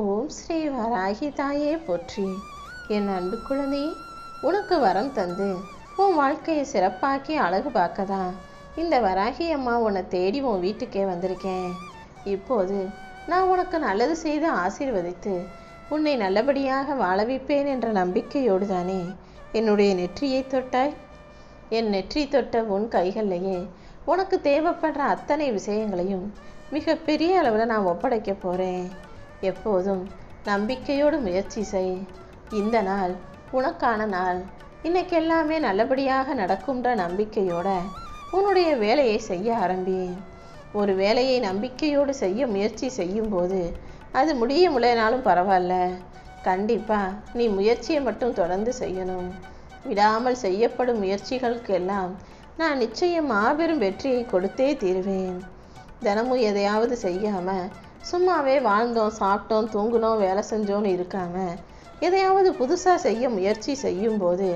ஓம் ஸ்ரீ வராகி தாயே போற்றி. என் அன்பு குழந்தை, உனக்கு வரம் தந்து உன் வாழ்க்கையை சிறப்பாக்கி அழகு பார்க்கதான் இந்த வராகி அம்மா உன்னை தேடி உன் வீட்டுக்கே வந்திருக்கேன். இப்போது நான் உனக்கு நல்லது செய்து ஆசீர்வதித்து உன்னை நல்லபடியாக வாழ வைப்பேன் என்ற நம்பிக்கையோடு தானே என்னுடைய நெற்றியை தொட்டாய். என் நெற்றி தொட்ட உன் கைகள்லையே உனக்கு தேவைப்படுற அத்தனை விஷயங்களையும் மிக பெரிய அளவில் நான் ஒப்படைக்க போகிறேன். எப்போதும் நம்பிக்கையோடு முயற்சி செய். இந்த நாள் உனக்கான நாள். இன்னைக்கு எல்லாமே நல்லபடியாக நடக்கும்ன்ற நம்பிக்கையோட உன்னுடைய வேலையை செய்ய ஆரம்பி. ஒரு வேலையை நம்பிக்கையோடு செய்ய முயற்சி செய்யும்போது அது முடிய முடியனாலும் பரவாயில்ல, கண்டிப்பாக நீ முயற்சியை மட்டும் தொடர்ந்து செய்யணும். விடாமல் செய்யப்படும் முயற்சிகளுக்கு எல்லாம் நான் நிச்சயம் மாபெரும் வெற்றியை கொடுத்தே தீருவேன். தினமும் எதையாவது செய்யாமல் சும்மாவே வாழ்ந்தோம், சாப்பிட்டோம், தூங்கினோம், வேலை செஞ்சோன்னு இருக்காம எதையாவது புதுசாக செய்ய முயற்சி செய்யும்போது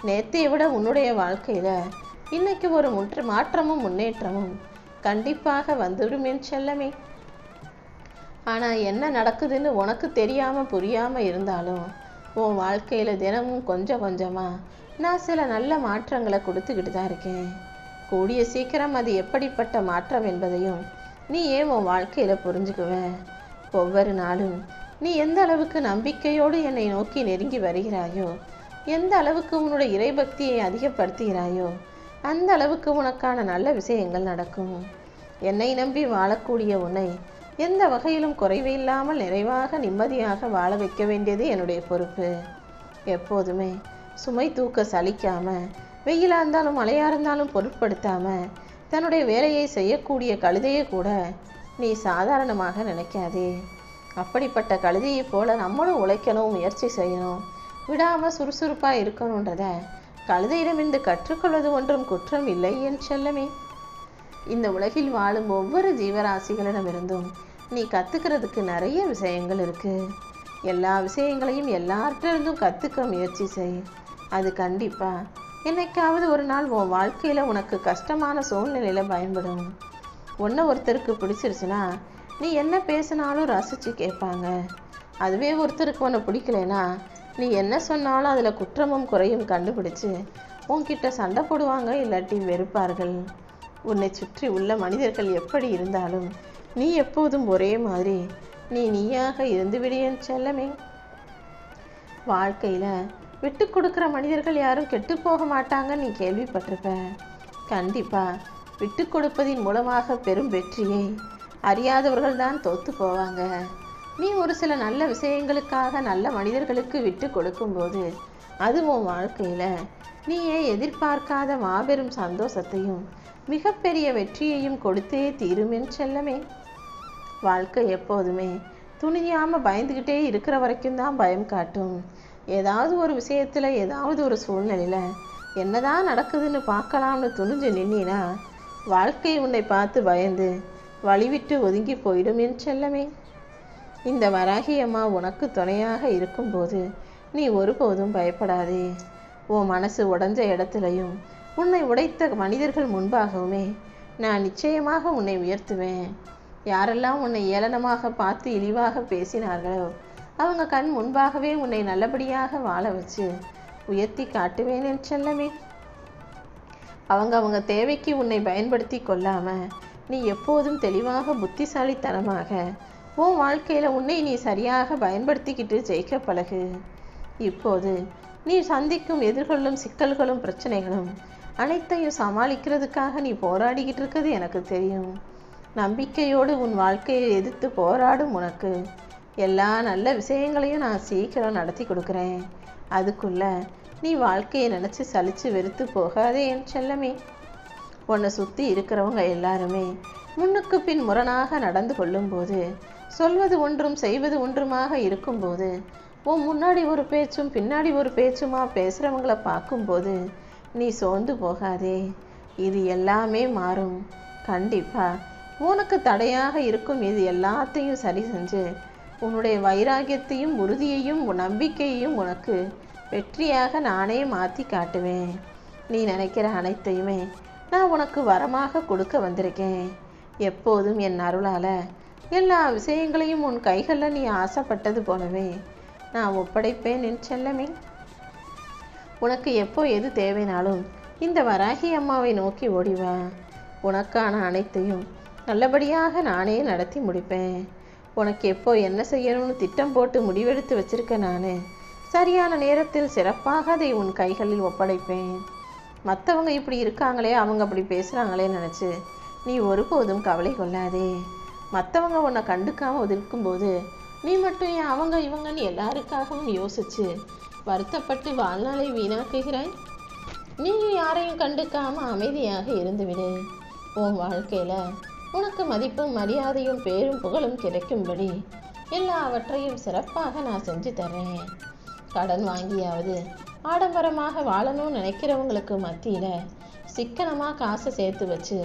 நேற்றையை விட உன்னுடைய வாழ்க்கையில் இன்னைக்கு ஒரு மாற்றமும் முன்னேற்றமும் கண்டிப்பாக வந்துடும் என் செல்லமே. ஆனால் என்ன நடக்குதுன்னு உனக்கு தெரியாமல் புரியாமல் இருந்தாலும் உன் வாழ்க்கையில் தினமும் கொஞ்சம் கொஞ்சமாக நான் சில நல்ல மாற்றங்களை கொடுத்துக்கிட்டு தான் இருக்கேன். கூடிய சீக்கிரம் அது எப்படிப்பட்ட மாற்றம் என்பதையும் நீ ஏன் உன் வாழ்க்கையில் புரிஞ்சுக்குவேன். ஒவ்வொரு நாளும் நீ எந்த அளவுக்கு நம்பிக்கையோடு என்னை நோக்கி நெருங்கி வருகிறாயோ, எந்த அளவுக்கு உன்னுடைய இறைபக்தியை அதிகப்படுத்துகிறாயோ, அந்த அளவுக்கு உனக்கான நல்ல விஷயங்கள் நடக்கும். என்னை நம்பி வாழக்கூடிய உன்னை எந்த வகையிலும் குறைவு இல்லாமல் நிறைவாக நிம்மதியாக வாழ வைக்க வேண்டியது என்னுடைய பொறுப்பு. எப்போதுமே சுமை தூக்க சலிக்காமல், வெயிலாக இருந்தாலும் மழையாக இருந்தாலும் பொருட்படுத்தாமல் தன்னுடைய வேலையை செய்யக்கூடிய கழுதையை கூட நீ சாதாரணமாக நினைக்காதே. அப்படிப்பட்ட கழுதையை போல நம்மளும் உழைக்கணும், முயற்சி செய்யணும், விடாமல் சுறுசுறுப்பாக இருக்கணுன்றத கழுதையிடமிருந்து கற்றுக்கொள்வது ஒன்றும் குற்றம் இல்லை என் செல்லமே. இந்த உலகில் வாழும் ஒவ்வொரு ஜீவராசிகளிடமிருந்தும் நீ கற்றுக்கிறதுக்கு நிறைய விஷயங்கள் இருக்குது. எல்லா விஷயங்களையும் எல்லார்ட்டிருந்தும் கற்றுக்க முயற்சி செய். அது கண்டிப்பாக என்னைக்காவது ஒரு நாள் உன் வாழ்க்கையில் உனக்கு கஷ்டமான சூழ்நிலையில் பயன்படும். ஒன்றை ஒருத்தருக்கு பிடிச்சிருச்சுன்னா நீ என்ன பேசினாலும் ரசித்து கேட்பாங்க. அதுவே ஒருத்தருக்கு உன்னை பிடிக்கலைன்னா நீ என்ன சொன்னாலும் அதில் குற்றமும் குறையும் கண்டுபிடிச்சு உன்கிட்ட சண்டை போடுவாங்க, இல்லாட்டி வெறுப்பார்கள். உன்னை சுற்றி உள்ள மனிதர்கள் எப்படி இருந்தாலும் நீ எப்போதும் ஒரே மாதிரி நீயாக இருந்து விடியன் செல்லமே. வாழ்க்கையில் விட்டு கொடுக்குற மனிதர்கள் யாரும் கெட்டு போக மாட்டாங்க, நீ கேள்விப்பட்டிருப்ப. கண்டிப்பாக விட்டு கொடுப்பதின் மூலமாக பெரும் வெற்றியை அறியாதவர்கள் தான் தோற்று போவாங்க. நீ ஒரு சில நல்ல விஷயங்களுக்காக நல்ல மனிதர்களுக்கு விட்டு கொடுக்கும்போது அது உன் வாழ்க்கையில் நீயே எதிர்பார்க்காத மாபெரும் சந்தோஷத்தையும் மிகப்பெரிய வெற்றியையும் கொடுத்தே தீருமென் செல்லமே. வாழ்க்கை எப்போதுமே துணியாமல் பயந்துக்கிட்டே இருக்கிற வரைக்கும் தான் பயம் காட்டும். ஏதாவது ஒரு விஷயத்தில், ஏதாவது ஒரு சூழ்நிலையில் என்னதான் நடக்குதுன்னு பார்க்கலாம்னு துணிஞ்சு நின்னா வாழ்க்கை உன்னை பார்த்து பயந்து வழிவிட்டு ஒதுங்கி போயிடும் என் செல்லமே. இந்த வராகி அம்மா உனக்கு துணையாக இருக்கும்போது நீ ஒருபோதும் பயப்படாதே. உன் மனசு உடைஞ்ச இடத்துலையும் உன்னை உடைத்த மனிதர்கள் முன்பாகவுமே நான் நிச்சயமாக உன்னை உயர்த்துவேன். யாரெல்லாம் உன்னை ஏளனமாக பார்த்து இழிவாக பேசினார்களோ அவங்க கண் முன்பாகவே உன்னை நல்லபடியாக வாழ வச்சு உயர்த்தி காட்டுவேன் என் செல்லமே. அவங்க தேவைக்கு உன்னை பயன்படுத்தி கொள்ளாம நீ எப்போதும் தெளிவாக புத்திசாலித்தனமாக உன் வாழ்க்கையில் உன்னை நீ சரியாக பயன்படுத்திக்கிட்டு ஜெயிக்க பழகு. இப்போது நீ சந்திக்கும் எதிர்கொள்ளும் சிக்கல்களும் பிரச்சனைகளும் அனைத்தையும் சமாளிக்கிறதுக்காக நீ போராடிக்கிட்டு இருக்கிறது எனக்கு தெரியும். நம்பிக்கையோடு உன் வாழ்க்கையை எதிர்த்து போராடும் உனக்கு எல்லா நல்ல விஷயங்களையும் நான் சீக்கிரம் நடத்தி கொடுக்குறேன். அதுக்குள்ள நீ வாழ்க்கையை நினச்சி சலித்து வெறுத்து போகாதே என் செல்லமே. உன்னை சுற்றி இருக்கிறவங்க எல்லாருமே முன்னுக்கு பின் முரணாக நடந்து கொள்ளும்போது, சொல்வது ஒன்றும் செய்வது ஒன்றுமாக இருக்கும்போது, உன் முன்னாடி ஒரு பேச்சும் பின்னாடி ஒரு பேச்சுமா பேசுகிறவங்கள பார்க்கும்போது நீ சோர்ந்து போகாதே. இது எல்லாமே மாறும். கண்டிப்பாக உனக்கு தடையாக இருக்கும் இது எல்லாத்தையும் சரி செஞ்சு உன்னுடைய வைராகியத்தையும் உறுதியையும் நம்பிக்கையையும் உனக்கு வெற்றியாக நானே மாற்றி காட்டுவேன். நீ நினைக்கிற அனைத்தையுமே நான் உனக்கு வரமாக கொடுக்க வந்திருக்கேன். எப்போதும் என் அருளால் எல்லா விஷயங்களையும் உன் கைகளில் நீ ஆசைப்பட்டது போலவே நான் ஒப்படைப்பேன் என் செல்லமே. உனக்கு எப்போ எது தேவைனாலும் இந்த வராகி அம்மாவை நோக்கி ஓடிவா. உனக்கான அனைத்தையும் நல்லபடியாக நானே நடத்தி முடிப்பேன். உனக்கு எப்போ என்ன செய்யணும்னு திட்டம் போட்டு முடிவெடுத்து வச்சிருக்க நான் சரியான நேரத்தில் சிறப்பாக அதை உன் கைகளில் ஒப்படைப்பேன். மற்றவங்க இப்படி இருக்காங்களே, அவங்க அப்படி பேசுகிறாங்களே நினச்சி நீ ஒருபோதும் கவலை கொள்ளாதே. மற்றவங்க உன்னை கண்டுக்காமல் இருக்கும்போது நீ மட்டும் ஏன் அவங்க இவங்கன்னு எல்லாருக்காகவும் யோசிச்சு வருத்தப்பட்டு வாழ்நாளை வீணாக்குகிறாய்? நீ யாரையும் கண்டுக்காமல் அமைதியாக இருந்துவிடு. உன் வாழ்க்கையில் உனக்கு மதிப்பும் மரியாதையும் பேரும் புகழும் கிடைக்கும்படி எல்லாவற்றையும் சிறப்பாக நான் செஞ்சு தர்றேன். கடன் வாங்கியாவது ஆடம்பரமாக வாழணும்னு நினைக்கிறவங்களுக்கு மத்தியில் சிக்கனமாக காசை சேர்த்து வச்சு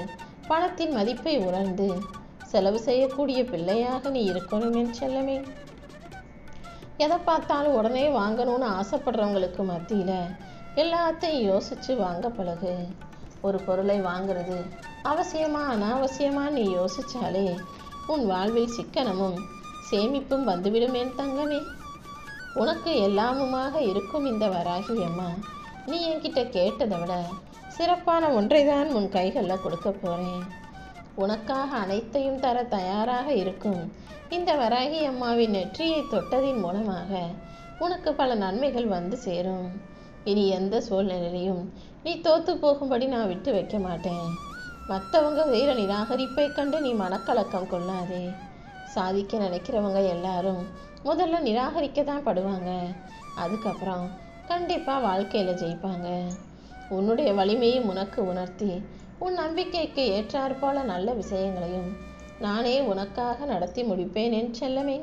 பணத்தின் மதிப்பை உணர்ந்து செலவு செய்யக்கூடிய பிள்ளையாக நீ இருக்கணும் என் செல்லமே. எதை பார்த்தாலும் உடனே வாங்கணும்னு ஆசைப்படுறவங்களுக்கு மத்தியில் எல்லாத்தையும் யோசித்து வாங்க பழகு. ஒரு பொருளை வாங்கிறது அவசியமா அனாவசியமா நீ யோசிச்சாலே உன் வாழ்வில் சிக்கனமும் சேமிப்பும் வந்துவிடும் என் தங்கமே. உனக்கு எல்லாமுமாக இருக்கும் இந்த வராகி அம்மா நீ என்கிட்ட கேட்டதை விட சிறப்பான ஒன்றை தான் உன் கைகளில் கொடுக்க போகிறேன். உனக்காக அனைத்தையும் தர தயாராக இருக்கும் இந்த வராகி அம்மாவின் நெற்றியை தொட்டதின் மூலமாக உனக்கு பல நன்மைகள் வந்து சேரும். இனி எந்த சூழ்நிலையிலையும் நீ தோத்து போகும்படி நான் விட்டு வைக்க மாட்டேன். மற்றவங்க செய்கிற நிராகரிப்பை கண்டு நீ மனக்கலக்கம் கொள்ளாதே. சாதிக்க நினைக்கிறவங்க எல்லாரும் முதல்ல நிராகரிக்க தான் படுவாங்க. அதுக்கப்புறம் கண்டிப்பாக வாழ்க்கையில் ஜெயிப்பாங்க. உன்னுடைய வலிமையும் உனக்கு உணர்த்தி உன் நம்பிக்கைக்கு ஏற்றாற்போல நல்ல விஷயங்களையும் நானே உனக்காக நடத்தி முடிப்பேன் என் செல்லமே.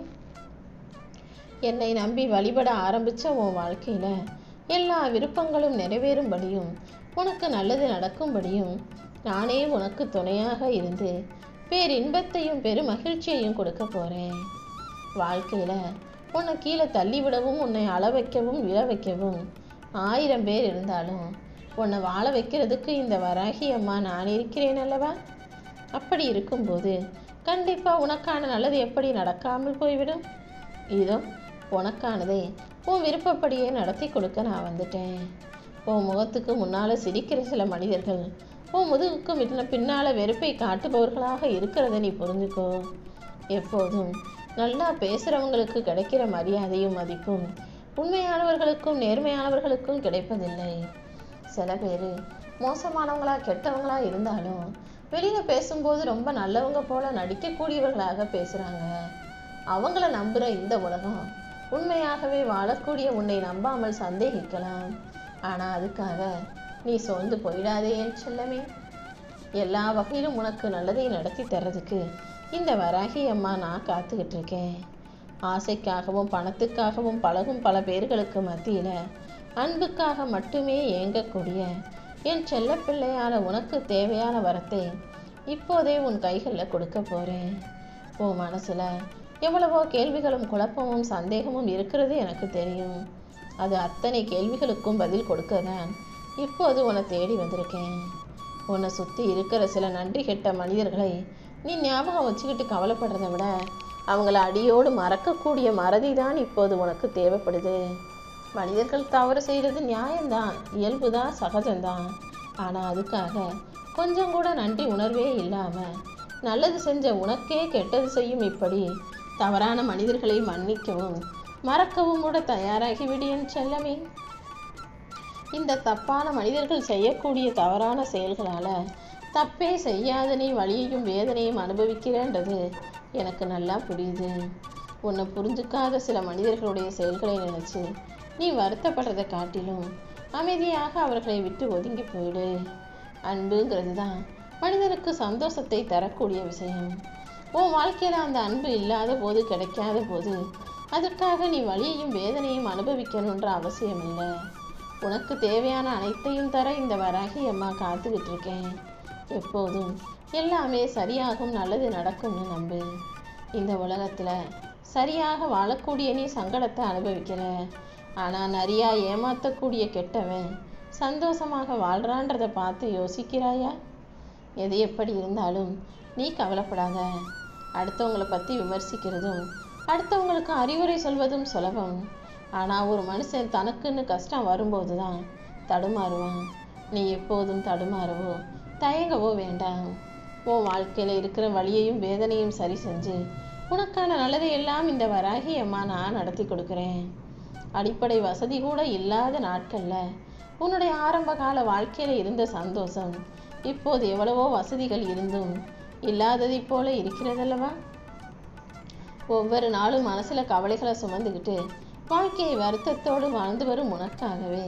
என்னை நம்பி வழிபட ஆரம்பித்த உன் வாழ்க்கையில் எல்லா விருப்பங்களும் நிறைவேறும்படியும் உனக்கு நல்லது நடக்கும்படியும் நானே உனக்கு துணையாக இருந்து பேரின்பத்தையும் பெரும் மகிழ்ச்சியையும் கொடுக்க போகிறேன். வாழ்க்கையில் உன்னை கீழே தள்ளிவிடவும் உன்னை அள வைக்கவும் விழ வைக்கவும் 1000 பேர் இருந்தாலும் உன்னை வாழ வைக்கிறதுக்கு இந்த வராகி அம்மா நான் இருக்கிறேன் அல்லவா? அப்படி இருக்கும்போது கண்டிப்பாக உனக்கான நல்லது எப்படி நடக்காமல் போய்விடும்? இதோ உனக்கானதை உன் விருப்பப்படியே நடத்தி கொடுக்க நான் வந்துட்டேன். உன் முகத்துக்கு முன்னால் சிரிக்கிற சில மனிதர்கள் உன் முதுகுக்கு பின்னால் வெறுப்பை காட்டுபவர்களாக இருக்கிறத நீ புரிஞ்சுக்கோ. எப்போதும் நல்லா பேசுகிறவங்களுக்கு கிடைக்கிற மரியாதையும் மதிப்பும் உண்மையானவர்களுக்கும் நேர்மையானவர்களுக்கும் கிடைப்பதில்லை. சில பேர் மோசமானவங்களா கெட்டவங்களா இருந்தாலும் வெளியில் பேசும்போது ரொம்ப நல்லவங்க போல நடிக்கக்கூடியவர்களாக பேசுகிறாங்க. அவங்கள நம்புகிற இந்த உலகம் உண்மையாகவே வாழக்கூடிய உன்னை நம்பாமல் சந்தேகிக்கலாம். ஆனால் அதுக்காக நீ சோர்ந்து போயிடாதே என் செல்லமே. எல்லா வகையிலும் உனக்கு நல்லதை நடத்தி தர்றதுக்கு இந்த வராகி அம்மா நான் காத்துக்கிட்டு இருக்கேன். ஆசைக்காகவும் பணத்துக்காகவும் பழகும் பல பேர்களுக்கு மத்தியில் அன்புக்காக மட்டுமே ஏங்கக்கூடிய என் செல்ல பிள்ளையான உனக்கு தேவையான வரத்தை இப்போதே உன் கைகளில் கொடுக்க போகிறேன். உன் மனசில் எவ்வளவோ கேள்விகளும் குழப்பமும் சந்தேகமும் இருக்கிறது எனக்கு தெரியும். அது அத்தனை கேள்விகளுக்கும் பதில் கொடுக்க தான் இப்போது உன்னை தேடி வந்திருக்கேன். உன்னை சுற்றி இருக்கிற சில நன்றி கெட்ட மனிதர்களை நீ ஞாபகம் வச்சுக்கிட்டு கவலைப்படுறதை விட அவங்கள அடியோடு மறக்கக்கூடிய மறதி தான் இப்போது உனக்கு தேவைப்படுது. மனிதர்கள் தவறு செய்கிறது நியாயம்தான், இயல்புதான், சகஜம்தான். ஆனால் அதுக்காக கொஞ்சம் கூட நன்றி உணர்வே இல்லாமல் நல்லது செஞ்ச உனக்கே கெட்டது செய்யும் இப்படி தவறான மனிதர்களை மன்னிக்கவும் மறக்கவும் கூட தயாராகிவிடு என் செல்லமே. இந்த தப்பான மனிதர்கள் செய்யக்கூடிய தவறான செயல்களால் தப்பே செய்யாத நீ வலியையும் வேதனையும் அனுபவிக்கிறேன்றது எனக்கு நல்லா புரியுது. உன்னை புரிஞ்சுக்காத சில மனிதர்களுடைய செயல்களை நினச்சி நீ வருத்தப்படுறதை காட்டிலும் அமைதியாக அவர்களை விட்டு ஒதுங்கி போயிடு. அன்புங்கிறது தான் மனிதனுக்கு சந்தோஷத்தை தரக்கூடிய விஷயம். உன் வாழ்க்கையில் அந்த அன்பு இல்லாத போது கிடைக்காத போது அதற்காக நீ வலியையும் வேதனையும் அனுபவிக்கணுன்ற அவசியம் இல்லை. உனக்கு தேவையான அனைத்தையும் தர இந்த வராகி அம்மா காத்துக்கிட்டு இருக்கேன். எப்போதும் எல்லாமே சரியாகும், நல்லது நடக்கும்னு நம்பு. இந்த உலகத்தில் சரியாக வாழக்கூடிய நீ சங்கடத்தை அனுபவிக்கிற. ஆனால் நிறையா ஏமாற்றக்கூடிய கெட்டவன் சந்தோஷமாக வாழ்கிறான்றதை பார்த்து யோசிக்கிறாயா? எது எப்படி இருந்தாலும் நீ கவலைப்படாத. அடுத்தவங்களை பற்றி விமர்சிக்கிறதும் அடுத்தவங்களுக்கு அறிவுரை சொல்வதும் சுலபம். ஆனால் ஒரு மனுஷன் தனக்குன்னு கஷ்டம் வரும்போது தான் தடுமாறுவான். நீ எப்போதும் தடுமாறவோ தயங்கவோ வேண்டாம். உன் வாழ்க்கையில் இருக்கிற வலியையும் வேதனையும் சரி செஞ்சு உனக்கான நல்லதை எல்லாம் இந்த வராகி அம்மா நான் நடத்தி கொடுக்குறேன். அடிப்படை வசதி கூட இல்லாத நாட்களில் உன்னுடைய ஆரம்ப கால வாழ்க்கையில் இருந்த சந்தோஷம் இப்போது எவ்வளவோ வசதிகள் இருந்தும் இல்லாததை போல இருக்கிறதல்லவா? ஒவ்வொரு நாளும் மனசில் கவலைகளை சுமந்துக்கிட்டு வாழ்க்கையை வருத்தத்தோடு வாழ்ந்து வரும் உனக்காகவே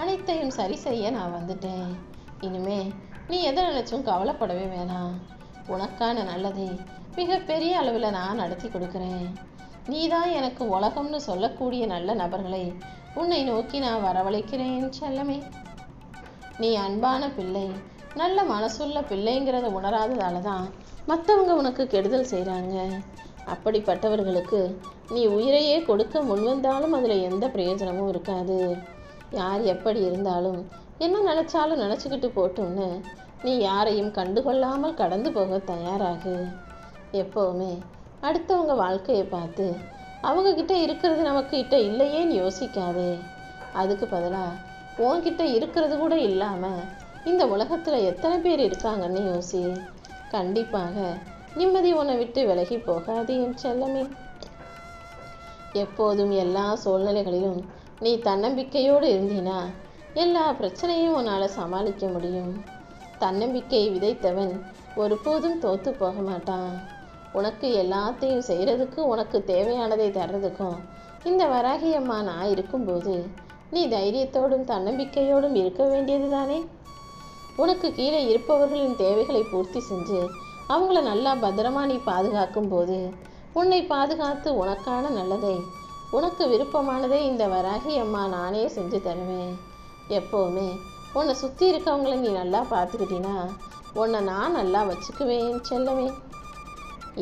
அனைத்தையும் சரி செய்ய நான் வந்துட்டேன். இனிமே நீ எதை நினைச்சும் கவலைப்படவே வேணாம். உனக்கான நல்லதை மிகப்பெரிய அளவில் நான் நடத்தி கொடுக்குறேன். நீதான் எனக்கு உலகம்னு சொல்லக்கூடிய நல்ல நபர்களை உன்னை நோக்கி நான் வரவழைக்கிறேன் செல்லமே. நீ அன்பான பிள்ளை, நல்ல மனசுள்ள பிள்ளைங்கிறத உணராததால தான் மற்றவங்க உனக்கு கெடுதல் செய்கிறாங்க. அப்படிப்பட்டவர்களுக்கு நீ உயிரையே கொடுக்க முன்வந்தாலும் அதில் எந்த பிரயோஜனமும் இருக்காது. யார் எப்படி இருந்தாலும் என்ன நினச்சாலும் நினச்சிக்கிட்டு போட்டும்னு நீ யாரையும் கண்டுகொள்ளாமல் கடந்து போக தயாராகு. எப்போவுமே அடுத்தவங்க வாழ்க்கையை பார்த்து அவங்கக்கிட்ட இருக்கிறது நமக்கிட்ட இல்லையேன்னு யோசிக்காதே. அதுக்கு பதிலாக உன்கிட்ட இருக்கிறது கூட இல்லாமல் இந்த உலகத்தில் எத்தனை பேர் இருக்காங்கன்னு யோசி. கண்டிப்பாக நிம்மதி உன்னை விட்டு விலகி போகாது என் செல்லமே. எப்போதும் எல்லா சூழ்நிலைகளிலும் நீ தன்னம்பிக்கையோடு இருந்தினா எல்லா பிரச்சனையும் உன்னால் சமாளிக்க முடியும். தன்னம்பிக்கையை விதைத்தவன் ஒருபோதும் தோற்று போக மாட்டான். உனக்கு எல்லாத்தையும் செய்கிறதுக்கு உனக்கு தேவையானதை தர்றதுக்கும் இந்த வராகி அம்மா நான் இருக்கும்போது நீ தைரியத்தோடும் தன்னம்பிக்கையோடும் இருக்க வேண்டியது தானே? உனக்கு கீழே இருப்பவர்களின் தேவைகளை பூர்த்தி செஞ்சு அவங்கள நல்லா பத்திரமா நீ பாதுகாக்கும் போது உன்னை பாதுகாத்து உனக்கான நல்லதை உனக்கு விருப்பமானதை இந்த வராகி அம்மா நானே செஞ்சு தருவேன். எப்போவுமே உன்னை சுற்றி இருக்கவங்களை நீ நல்லா பார்த்துக்கிட்டினா உன்னை நான் நல்லா வச்சுக்குவேன் செல்லவே.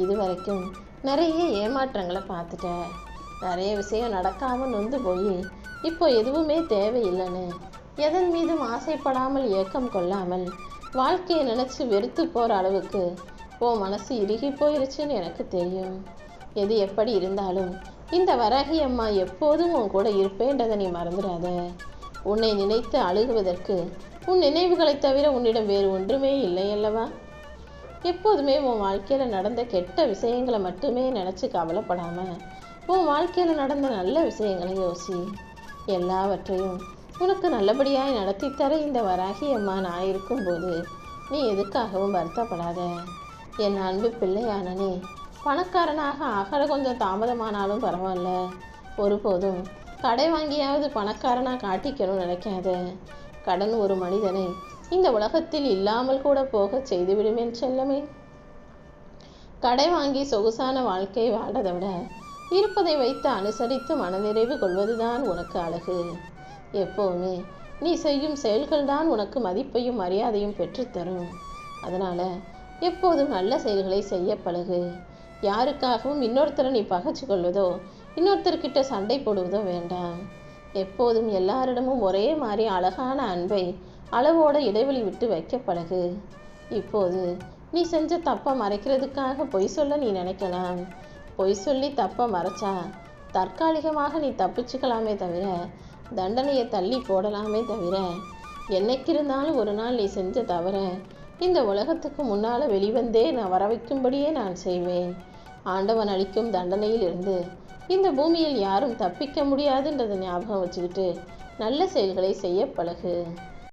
இது வரைக்கும் நிறைய ஏமாற்றங்களை பார்த்துட்ட. நிறைய விஷயம் நடக்காமல் நொந்து போய் இப்போ எதுவுமே தேவையில்லைன்னு எதன் மீதும் ஆசைப்படாமல் ஏக்கம் கொள்ளாமல் வாழ்க்கையை நினச்சி வெறுத்து போகிற அளவுக்கு உன் மனசு இறுகி போயிருச்சுன்னு எனக்கு தெரியும். எது எப்படி இருந்தாலும் இந்த வராகி அம்மா எப்போதும் உன் கூட இருப்பேன்றதை நீ மறந்துடாத. உன்னை நினைத்து அழுகுவதற்கு உன் நினைவுகளை தவிர உன்னிடம் வேறு ஒன்றுமே இல்லை அல்லவா? எப்போதுமே உன் வாழ்க்கையில் நடந்த கெட்ட விஷயங்களை மட்டுமே நினச்சி கவலைப்படாமல் உன் வாழ்க்கையில் நடந்த நல்ல விஷயங்களை யோசி. எல்லாவற்றையும் உனக்கு நல்லபடியாய் நடத்தி தர இந்த வராகி அம்மா நான் இருக்கும்போது நீ எதுக்காகவும் வருத்தப்படாத. என் அன்பு பிள்ளையானனே, பணக்காரனாக ஆகல கொஞ்சம் தாமதமானாலும் பரவாயில்ல. ஒருபோதும் கடை வாங்கியாவது பணக்காரனாக காட்டிக்கணும்னு நினைக்காத. கடன் ஒரு மனிதனை இந்த உலகத்தில் இல்லாமல் கூட போக செய்துவிடுமேன் செல்லமே. கடை வாங்கி சொகுசான வாழ்க்கை வாழதை விட இருப்பதை வைத்து அனுசரித்து மனநிறைவு கொள்வதுதான் உனக்கு அழகு. எப்போவுமே நீ செய்யும் செயல்கள் தான் உனக்கு மதிப்பையும் மரியாதையும் பெற்றுத்தரும். அதனால் எப்போதும் நல்ல செயல்களை செய்ய பழகு. யாருக்காகவும் இன்னொருத்தரை நீ பகைச்சு கொள்வதோ இன்னொருத்தர்கிட்ட சண்டை போடுவதோ வேண்டாம். எப்போதும் எல்லாரிடமும் ஒரே மாதிரி அழகான அன்பை அளவோட இடைவெளி விட்டு வைக்க பழகு. இப்போது நீ செஞ்ச தப்பை மறைக்கிறதுக்காக பொய் சொல்ல நீ நினைக்கலாம். பொய் சொல்லி தப்பை மறைச்சா தற்காலிகமாக நீ தப்பிச்சுக்கலாமே தவிர தண்டனையை தள்ளி போடலாமே தவிர என்னைக்கு இருந்தாலும் ஒரு நாள் நீ செஞ்ச தவிர இந்த உலகத்துக்கு முன்னால் வெளிவந்தே நான் வர வைக்கும்படியே நான் செய்வேன். ஆண்டவன் அளிக்கும் தண்டனையில் இருந்து இந்த பூமியில் யாரும் தப்பிக்க முடியாதுன்றதை ஞாபகம் வச்சுக்கிட்டு நல்ல செயல்களை செய்ய பழகு.